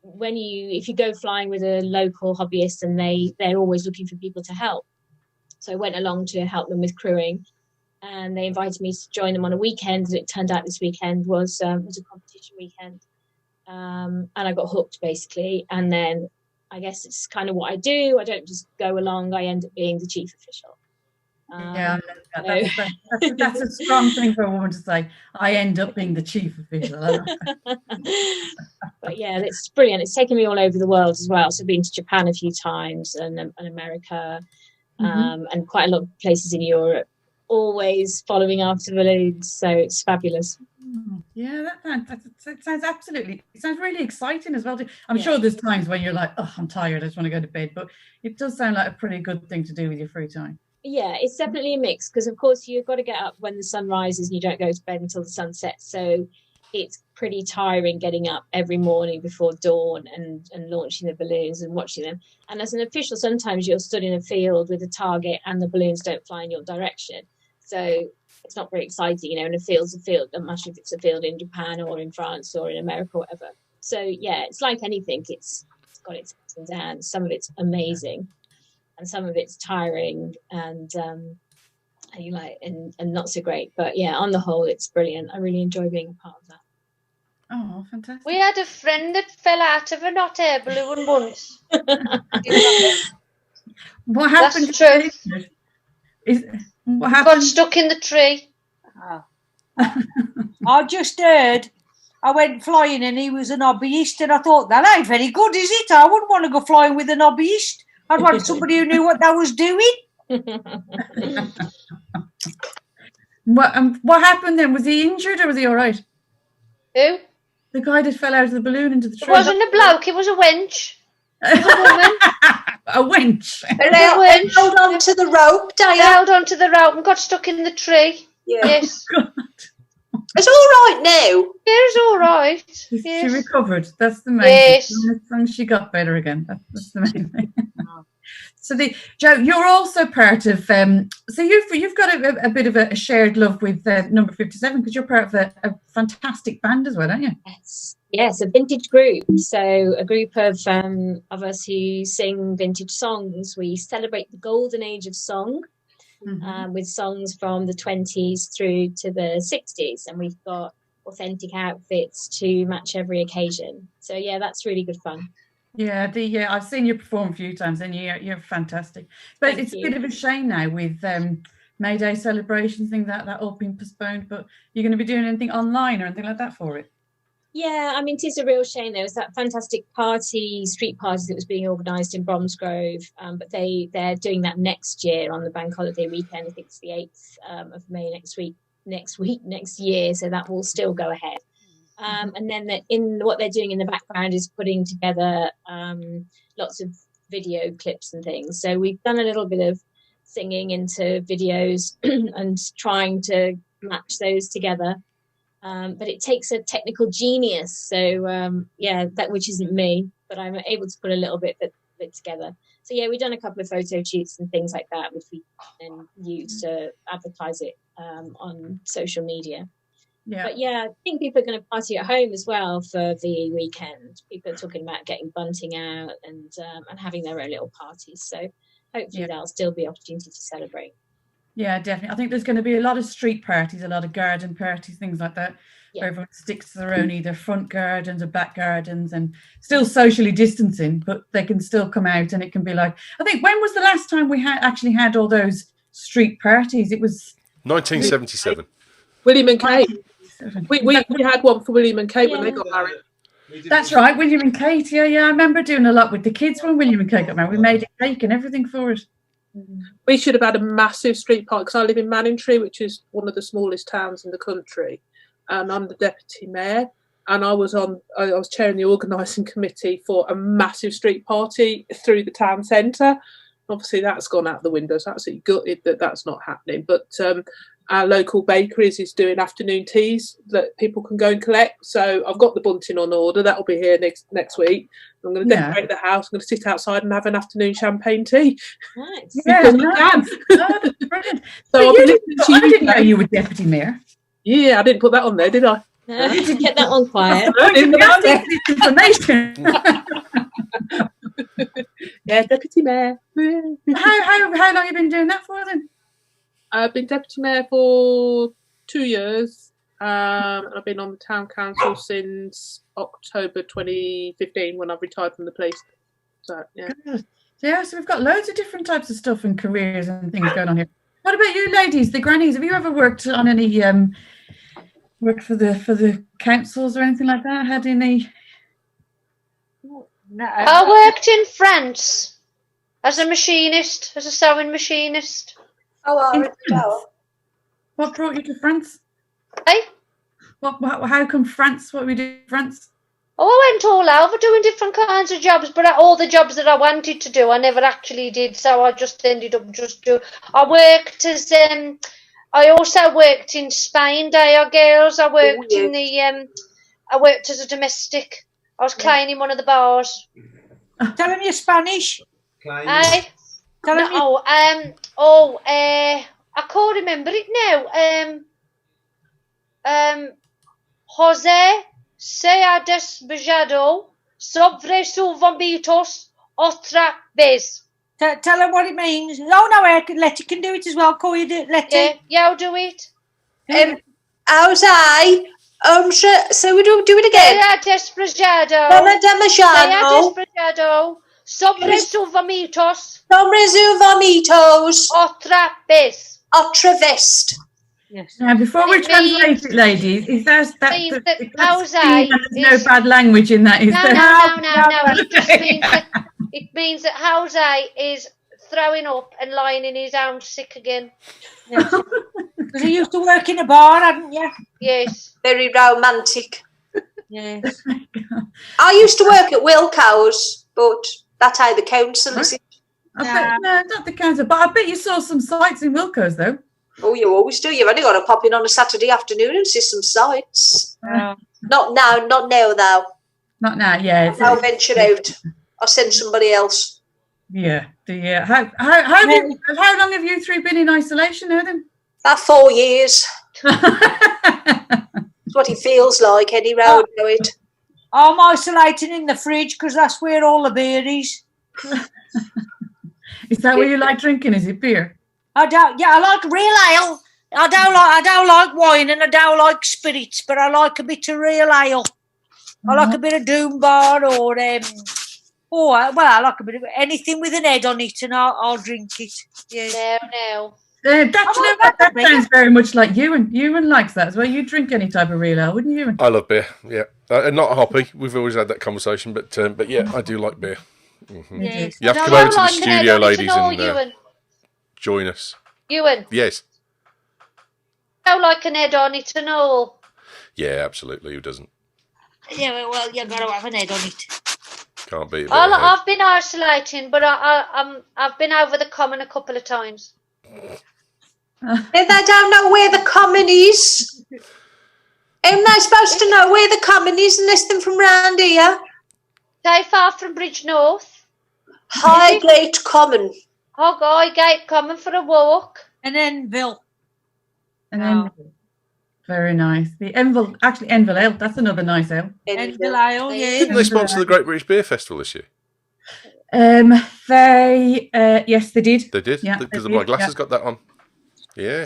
if you go flying with a local hobbyist, and they're always looking for people to help. So I went along to help them with crewing, and they invited me to join them on a weekend. And it turned out this weekend was a competition weekend. And I got hooked basically. And then I guess it's kind of what I do. I don't just go along. I end up being the chief official. That's a strong thing for a woman to say. I end up being the chief official. But yeah, it's brilliant. It's taken me all over the world as well. So I've been to Japan a few times, and America, and quite a lot of places in Europe, always following after balloons. So it's fabulous. Yeah, that sounds really exciting as well. I'm sure there's times when you're like, oh, I'm tired, I just want to go to bed, but it does sound like a pretty good thing to do with your free time. Yeah, it's definitely a mix, because of course you've got to get up when the sun rises and you don't go to bed until the sun sets. So it's pretty tiring getting up every morning before dawn and launching the balloons and watching them. And as an official, sometimes you're stood in a field with a target and the balloons don't fly in your direction. So it's not very exciting, and a field's a field. Doesn't matter if it's a field in Japan or in France or in America or whatever. So yeah, it's like anything. It's got its ups and downs. Some of it's amazing, and some of it's tiring and not so great. But yeah, on the whole, it's brilliant. I really enjoy being a part of that. Oh, fantastic! We had a friend that fell out of an hot air balloon once. What happened? That's true. What happened? Got stuck in the tree. I just heard. I went flying and he was an hobbyist, and I thought, that ain't very good, is it? I wouldn't want to go flying with an hobbyist. I'd want somebody who knew what they was doing. What happened then? Was he injured or was he all right? Who? The guy that fell out of the balloon into the tree. It wasn't a bloke, it was a wench. It was a woman. A wench. They held on to the rope, They held on to the rope and got stuck in the tree. Yeah. Yes. It's all right now. Yeah, it's all right. She recovered. That's the main thing. And she got better again. That's the main thing. So, Joe, you're also part of. So you've got a bit of a shared love with Number 57, because you're part of a fantastic band as well, aren't you? Yes, a vintage group. So a group of us who sing vintage songs. We celebrate the golden age of song. With songs from the 20s through to the 60s, and we've got authentic outfits to match every occasion. So yeah, that's really good fun. Yeah, I've seen you perform a few times, and you're fantastic. But it's a bit of a shame now with May Day celebrations, things that all been postponed. But you're going to be doing anything online or anything like that for it? Yeah, I mean, it is a real shame. There was that fantastic street party that was being organised in Bromsgrove, but they're doing that next year on the bank holiday weekend. I think it's the 8th of May next year, so that will still go ahead. And then what they're doing in the background is putting together lots of video clips and things. So we've done a little bit of singing into videos and trying to match those together. But it takes a technical genius. So, which isn't me, but I'm able to put a little bit together. So, yeah, we've done a couple of photo shoots and things like that, which we then use to advertise it on social media. Yeah. But, yeah, I think people are going to party at home as well for the weekend. People are talking about getting bunting out and having their own little parties. So, hopefully there'll still be opportunity to celebrate. Yeah, definitely. I think there's going to be a lot of street parties, a lot of garden parties, things like that. Yeah. Everyone sticks to their own either front gardens or back gardens, and still socially distancing, but they can still come out, and it can be like, I think, when was the last time we actually had all those street parties? It was 1977. William and Kate. We had one for William and Kate when they got married. That's right, William and Kate. Yeah, I remember doing a lot with the kids when William and Kate got married. We made a cake and everything for it. We should have had a massive street party, because I live in Manningtree, which is one of the smallest towns in the country, and I'm the deputy mayor. And I was chairing the organising committee for a massive street party through the town centre. Obviously, that's gone out the window. It's absolutely gutted that that's not happening. But our local bakeries is doing afternoon teas that people can go and collect. So I've got the bunting on order. That'll be here next week. I'm going to decorate the house. I'm going to sit outside and have an afternoon champagne tea. Nice. Yeah, nice. Oh, that's brilliant. So I didn't know you were deputy mayor. Yeah, I didn't put that on there, did I? No, you did get that on quiet. I didn't put that information. Yeah, deputy mayor. How long have you been doing that for then? I've been deputy mayor for 2 years. I've been on the town council since October 2015 when I retired from the police. So yeah. Good. Yeah, so we've got loads of different types of stuff and careers and things going on here. What about you ladies, the grannies? Have you ever worked on any worked for the councils or anything like that? Had any? No. I worked in France as a machinist, as a sewing machinist. What brought you to France? Hey? How come France? What we do in France? Oh, I went all over doing different kinds of jobs, but all the jobs that I wanted to do, I never actually did. So I just ended up I worked as I also worked in Spain, girls. I worked I worked as a domestic. I was cleaning one of the bars. Tell him you're Spanish. Hey? Tell him I can't remember it now. José se ha despejado sobre sus vómitos otra vez. Tell him what it means. Oh no, Letty can do it as well. Call you Letty. Yeah, I'll do it. José, so we do it again. Se ha despejado sobre sus vómitos. Sobre sus vómitos. Otra vez. Otra vez. Yes. Now, before we translate it, ladies, is there's José no bad language in that, is there? No. It just means that it means that José is throwing up and lying in his own sick again. Yes. Because he used to work in a bar, hadn't you? Yes. Very romantic. Yes. I used to work at Wilco's, but that's how the council is. No, not the council, but I bet you saw some sights in Wilco's though. Oh, you always do. You've only got to pop in on a Saturday afternoon and see some sights. Not now though. Not now, yeah. I'll venture out. I'll send somebody else. Yeah. How long have you three been in isolation now then? About 4 years. That's what it feels like, Eddie Road, know it. I'm isolating in the fridge because that's where all the beer is. Is that what you like drinking? Is it beer? I like real ale. I don't like wine and I don't like spirits, but I like a bit of real ale. I like a bit of Doom Bar or I like a bit of anything with an head on it, and I'll drink it. Yeah. No. That sounds very much like Ewan. Ewan likes that as well. You drink any type of real ale, wouldn't you, Ewan? I love beer. Yeah, not hoppy. We've always had that conversation, but yeah, I do like beer. Mm-hmm. Yes. You have to come over to the studio, ladies, and join us. Ewan. Yes. I like an head on it and all. Yeah, absolutely. Who doesn't? Yeah, well, you've got to have an head on it. Can't beat it. I've been isolating, but I've been over the common a couple of times. If they don't know where the common is, am I supposed to know where the common is unless they're from round here? Stay far from Bridge North. Highgate Common. Highgate Common for a walk. And Enville. Very nice. The Enville Ale, that's another nice ale. Enville Ale, yeah. Didn't they sponsor the Great British Beer Festival this year? Yes, they did. They did? Yeah, because my glasses got that on. Yeah.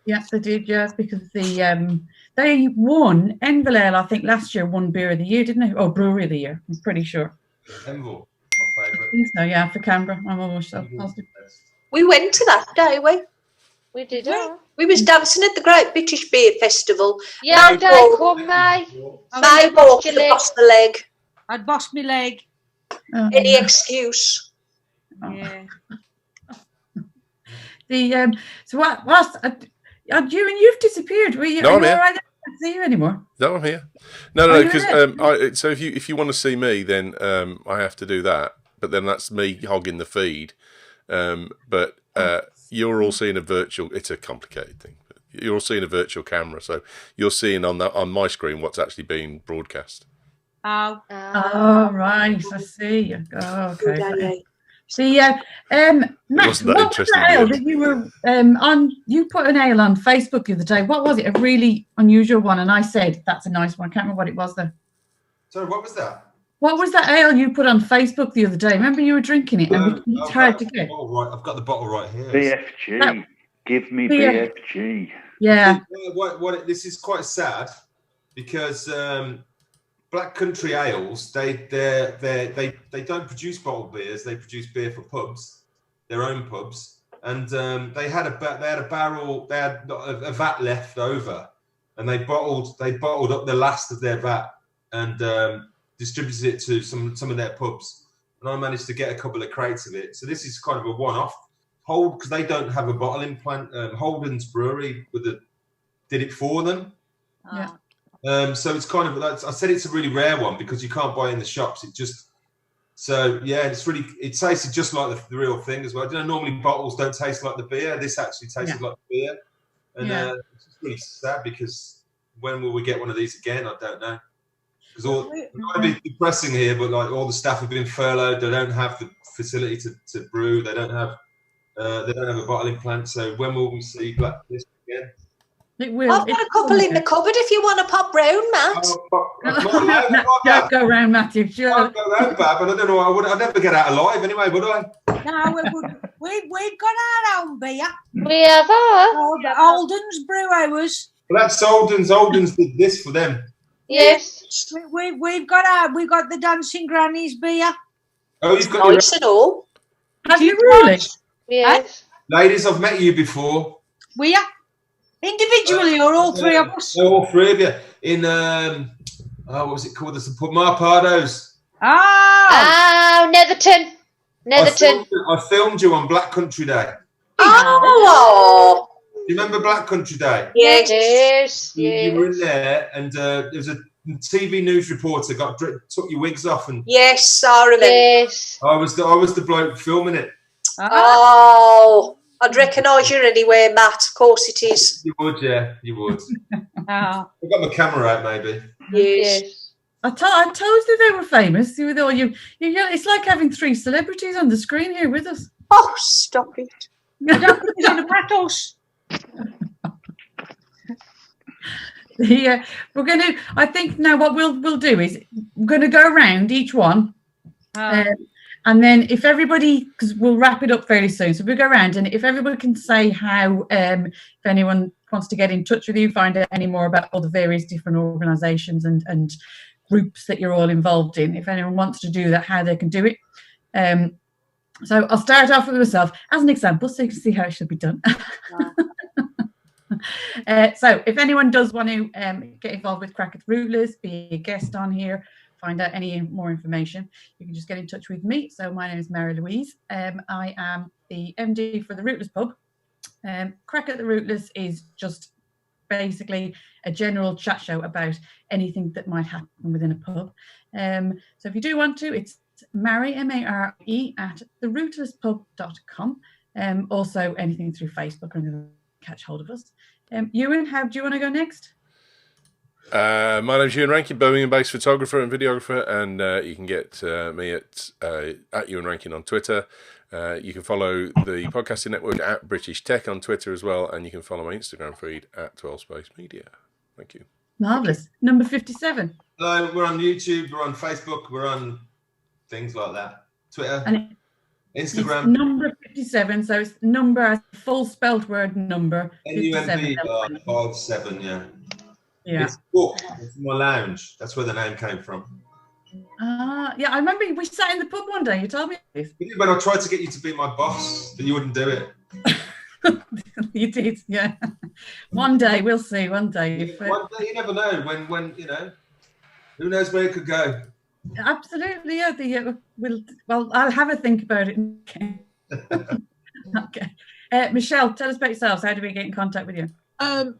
Yes, they did. Yes, because they they won. Enville Ale, I think, last year won Beer of the Year, didn't they? Oh, Brewery of the Year. I'm pretty sure. Enville, my I favourite. think so, yeah, for Canberra. I'm almost so positive. We went to that day, We did. we was dancing at the Great British Beer Festival. Yeah, they come, mate. May walked across the leg. I'd bossed my leg. Oh, Any no. excuse. Yeah. So what's you've disappeared. Were you? No, are I'm you here. all right? I can't see you anymore. No, I'm here. No, Oh, you're because so if you want to see me, then I have to do that. But then that's me hogging the feed. But you're all seeing a virtual. It's a complicated thing. You're all seeing a virtual camera, so you're seeing on my screen what's actually being broadcast. Oh. Oh, right. I see. Oh, Good okay. idea. See, Matt, wasn't that what was interesting, that ale did it? that you were on? You put an ale on Facebook the other day. What was it? A really unusual one, and I said that's a nice one. I can't remember what it was though. Sorry, what was that? What was that ale you put on Facebook the other day? Remember you were drinking it, and it's hard to get. Right, I've got the bottle right here. BFG. Give me BF. BFG. Yeah. This is quite sad because Black Country Ales they don't produce bottled beers. They produce beer for pubs, their own pubs, and they had a barrel. They had a vat left over, and they bottled up the last of their vat and distributed it to some of their pubs. And I managed to get a couple of crates of it. So this is kind of a one-off. Because they don't have a bottling plant. Holden's Brewery did it for them. Yeah. So it's kind of, I said it's a really rare one because you can't buy it in the shops. It tasted just like the real thing as well. You know, normally bottles don't taste like the beer. This actually tasted like the beer. And it's just really sad because when will we get one of these again? I don't know. Because it might be depressing here, but like all the staff have been furloughed. They don't have the facility to brew. They don't have a bottling plant. So when will we see Black List again? It will. I've got a couple in the cupboard if you want to pop round, Matt. Don't go round, Matthew. Sure. I'll go round, Bab, and I don't know. I'd never get out alive anyway, would I? No, we've got our own beer. We have our. Holden's Brew Hours. Well, that's Holden's. Holden's did this for them. Yes. We've got the Dancing Grannies beer. Oh, you've got Nice and all. Have you really? Yes. Ladies, I've met you before. We are individually or all three of us? All three of you in what was it called? There's some Marpados. Oh, Netherton. I filmed you on Black Country Day. Oh. Do you remember Black Country Day? Yes. You were in there, and there was a TV news reporter took your wigs off, and Yes, I remember. Yes. I was the bloke filming it. Oh, I'd recognise you anywhere, Matt. Of course it is. You would, yeah, you would. Oh. I've got my camera out, maybe. Yes. I told you they were famous. It's like having three celebrities on the screen here with us. Oh, stop it. Don't put us in the battles. We're going to. I think now what we'll do is we're going to go around each one, and then if everybody, because we'll wrap it up fairly soon, so we'll go around, and if everybody can say how, if anyone wants to get in touch with you, find out any more about all the various different organisations and groups that you're all involved in. If anyone wants to do that, how they can do it. So I'll start off with myself as an example, so you can see how it should be done. So if anyone does want to get involved with Craic at Rootless, be a guest on here, find out any more information, you can just get in touch with me. So my name is Mary Louise. I am the MD for the Rootless pub. Craic at the Rootless is just basically a general chat show about anything that might happen within a pub. So if you do want to, it's Mary, M-A-R-E, at therootlesspub.com. Also anything through Facebook and catch hold of us. Ewan, how do you want to go next? My name's Ewan Rankin, Birmingham-based photographer and videographer, and you can get me at Ewan Rankin on Twitter. You can follow the podcasting network at British Tech on Twitter as well, and you can follow my Instagram feed at 12 Space Media. Thank you. Marvellous. Number 57. Hello, we're on YouTube, we're on Facebook, we're on things like that. Twitter, And Instagram. it's number 57, so it's number as full spelt word number. NUMB 57. 57, yeah. Yeah. It's book. It's my lounge. That's where the name came from. Yeah, I remember we sat in the pub one day. You told me this. When I tried to get you to be my boss, but you wouldn't do it. You did, yeah. One day, we'll see. One day, One day, you never know. When who knows where it could go. Absolutely, yeah. Well, I'll have a think about it. Okay. Michelle, tell us about yourselves. How do we get in contact with you?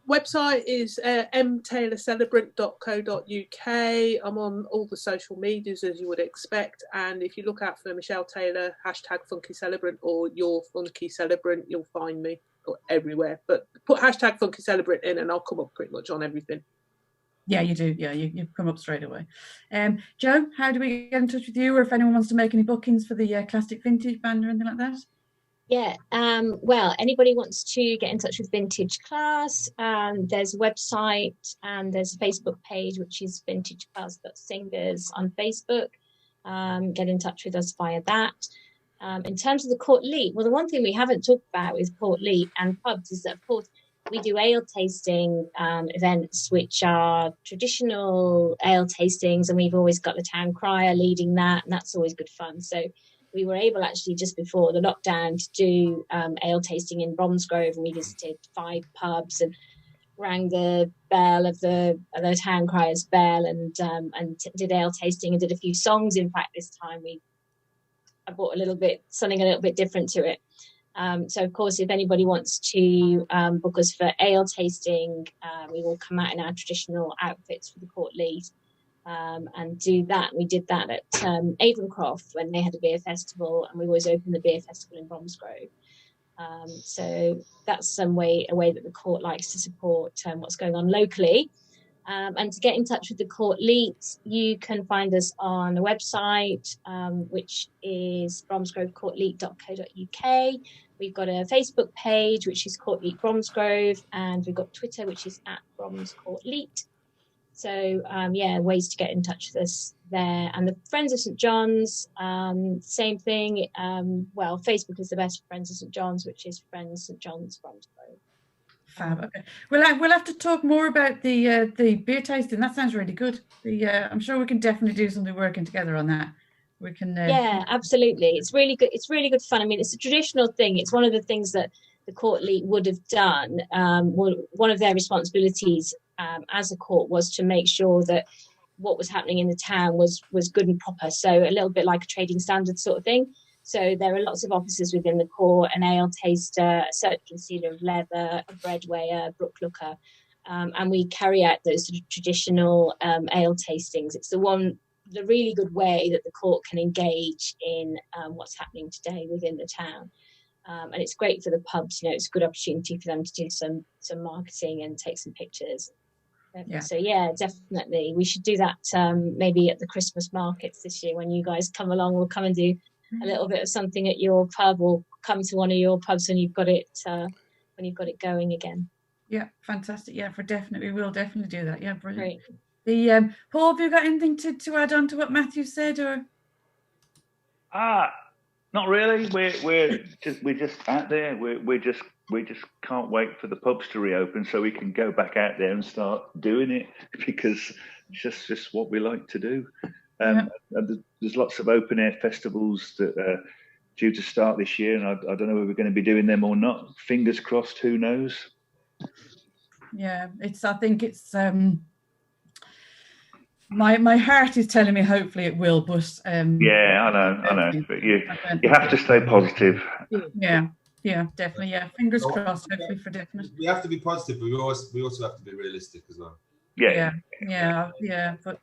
Website is mtaylorcelebrant.co.uk. I'm on all the social medias, as you would expect, and if you look out for Michelle Taylor, #FunkyCelebrant or Your Funky Celebrant, you'll find me everywhere. But put #FunkyCelebrant in and I'll come up pretty much on everything. Yeah, you do. Yeah, you come up straight away. Joe, how do we get in touch with you, or if anyone wants to make any bookings for the Eclectic Vintage Band or anything like that? Yeah, well, anybody wants to get in touch with Vintage Class, there's a website and there's a Facebook page, which is Vintage Class.singers on Facebook. Get in touch with us via that. In terms of the Court Leet, well, the one thing we haven't talked about with Court Leet and pubs is that, of course, we do ale tasting events, which are traditional ale tastings, and we've always got the town crier leading that, and that's always good fun. So we were able actually just before the lockdown to do ale tasting in Bromsgrove, and we visited 5 pubs and rang the bell of the town crier's bell and did ale tasting and did a few songs. In fact, this time I brought something a little bit different to it. So of course, if anybody wants to book us for ale tasting, we will come out in our traditional outfits for the Court Leet. And do that. We did that at Avencroft when they had a beer festival, and we always open the beer festival in Bromsgrove. So that's a way that the court likes to support what's going on locally. And to get in touch with the Court Leet, you can find us on the website, which is bromsgrovecourtleet.co.uk. We've got a Facebook page, which is Court Leet Bromsgrove, and we've got Twitter, which is @BromsCourtLeet. So, ways to get in touch with us there. And the Friends of St John's, same thing. Facebook is the best for Friends of St John's, which is Friends St John's Bromsgrove. Fab. Okay. We'll have to talk more about the beer tasting. That sounds really good. I'm sure we can definitely do something working together on that. We can. Yeah, absolutely. It's really good. It's really good fun. I mean, it's a traditional thing. It's one of the things that the Court Leet would have done. One of their responsibilities as a court was to make sure that what was happening in the town was good and proper. So a little bit like a trading standards sort of thing. So there are lots of officers within the court: an ale taster, a certain sealer of leather, a bread weigher, brook looker, and we carry out those sort of traditional ale tastings. It's the really good way that the court can engage in what's happening today within the town. And it's great for the pubs. It's a good opportunity for them to do some marketing and take some pictures. Yeah. So yeah, definitely we should do that maybe at the Christmas markets this year. When you guys come along, we'll come and do a little bit of something at your pub, or come to one of your pubs when you've got it going again. Yeah, fantastic. Yeah, we'll definitely do that. Yeah, brilliant. Great. Paul, have you got anything to add on to what Matthew said, or? Not really. We're just out there. We just can't wait for the pubs to reopen so we can go back out there and start doing it, because it's just what we like to do. And there's lots of open air festivals that are due to start this year, and I don't know if we're going to be doing them or not. Fingers crossed. Who knows? Yeah, I think it's. My heart is telling me hopefully it will, but yeah, I know, but you have to stay positive. Yeah, definitely. Yeah, fingers crossed. Hopefully for definite. We have to be positive, but we also have to be realistic as well. Yeah. But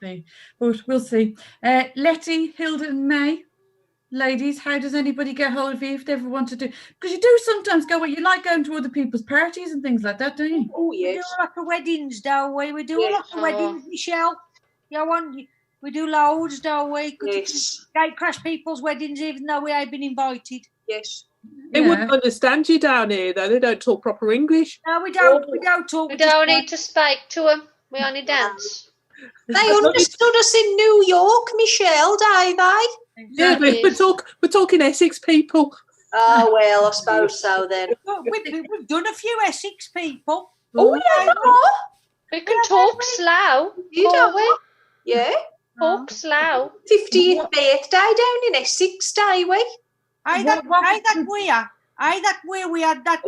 we'll see. Letty, Hilda, and May, ladies, how does anybody get hold of you if they ever want to do? Because you do sometimes go. You like going to other people's parties and things like that, don't you? Oh yes. We do a lot of weddings, don't we? We do a lot of weddings, Michelle. We do loads, don't we? Yes. Gatecrash people's weddings, even though we ain't been invited. Yes. They wouldn't understand you down here, though. They don't talk proper English. No, we don't. We don't talk. We don't need to speak to them. We only dance. They understood us in New York, Michelle, don't they? Yeah, we're talking Essex people. Oh, well, I suppose so then. We've done a few Essex people. Oh, yeah. We can talk slow. You can't we? Yeah. Talk slow. 50th birthday down in Essex, day we. That where we had that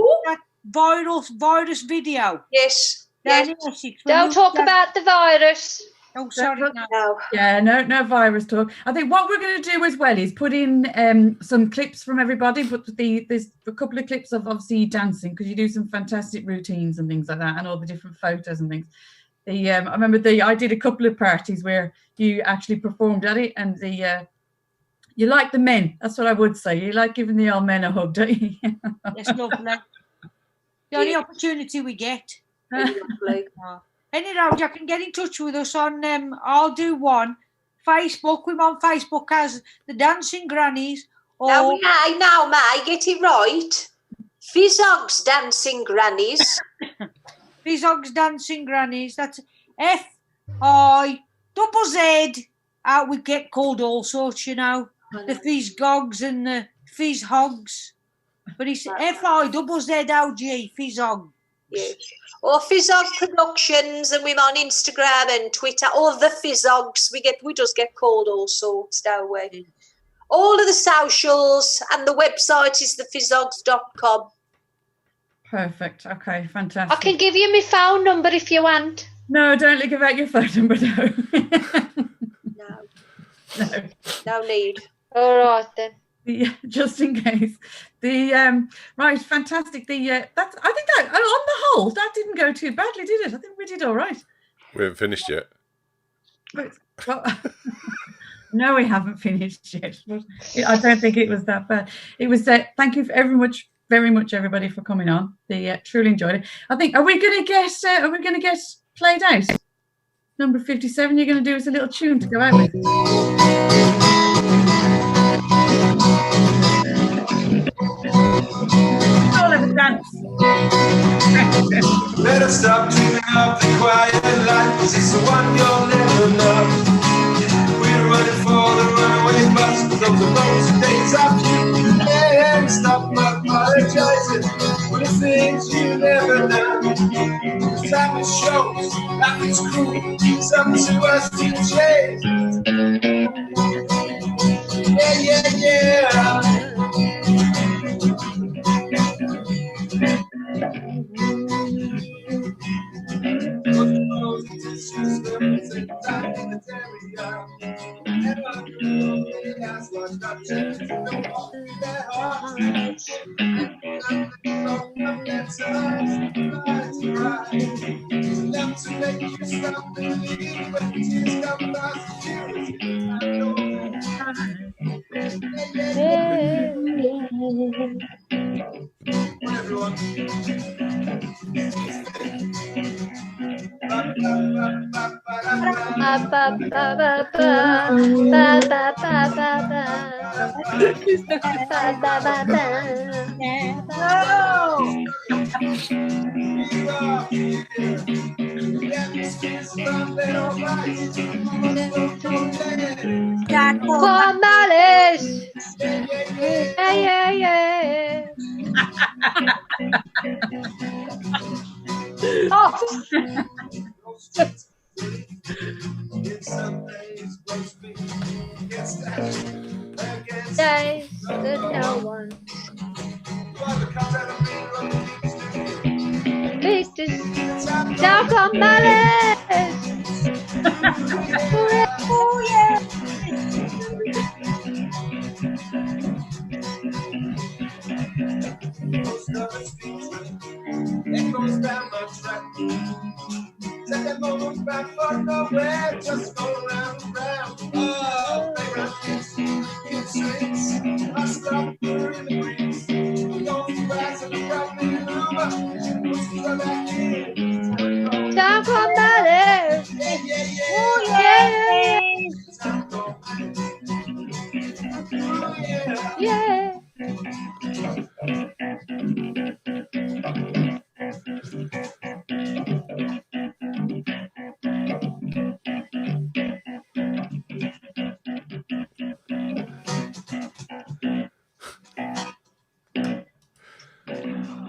virus video. Yes. Down Yes. in Essex. Don't talk about the virus. Oh, sorry. No. Yeah, no virus talk. I think what we're going to do as well is put in some clips from everybody, but there's a couple of clips of obviously dancing, because you do some fantastic routines and things like that, and all the different photos and things. I remember I did a couple of parties where you actually performed at it, and you like the men. That's what I would say. You like giving the old men a hug, don't you? Yes, lovely. The only opportunity we get. Lovely. Anyhow, you can get in touch with us on I'll do one Facebook. We're on Facebook as the Dancing Grannies. Or Now, May, get it right. Fizzog's Dancing Grannies. Fizzog's Dancing Grannies. That's FIZZ. We get called all sorts, you know. The Fizzgogs and the Fizzhogs. But it's FIZZOG, Fizzog. Yeah. Or Fizzog Productions, and we're on Instagram and Twitter. Or the Fizzogs. We just get called all sorts, don't we? All of the socials, and the website is thefizzogs.com. Perfect. Okay, fantastic. I can give you my phone number if you want. No, don't give out your phone number, no. No need. All right then. Just in case. Right, fantastic. I think that on the whole that didn't go too badly, did it? I think we did all right. We haven't finished yet. Well, no, we haven't finished yet. But I don't think it was that bad. It was. Thank you very much, everybody, for coming on. They truly enjoyed it. I think. Are we going to get played out? Number 57. You're going to do us a little tune to go out with. All of a dance. Better stop dreaming of the quiet life, 'cause it's the one you'll never know. We're running for the runaway bus, but those are those days of you. Yeah, stop apologizing for the things you never done. Time it shows, life is cruel, it's up to us to change. Yeah. Days that no one down on my list. Oh yeah. It goes down my track. Take that moment back for nowhere, just go round and round. Oh, they run in streets. I stop her in the breeze. We go to grass and the brightly Uber. Push the back in. Down on my list. Oh yeah. Yeah.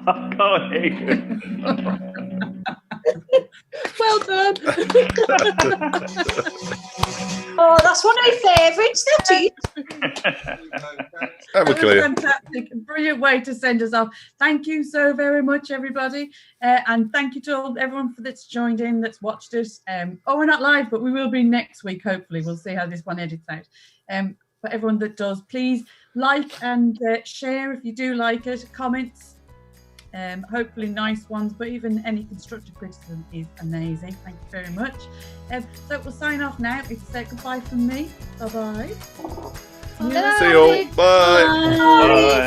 I can't hear you. Well done. Oh, that's one of my favourites, that's it. Have a clear. Fantastic, brilliant way to send us off. Thank you so very much, everybody, and thank you to everyone that's joined in, that's watched us. We're not live, but we will be next week. Hopefully, we'll see how this one edits out. For everyone that does, please like and share if you do like it. Comments, hopefully nice ones, but even any constructive criticism is amazing. Thank you very much. So we'll sign off now. It's goodbye from me. Bye bye. See you all. Bye. Bye.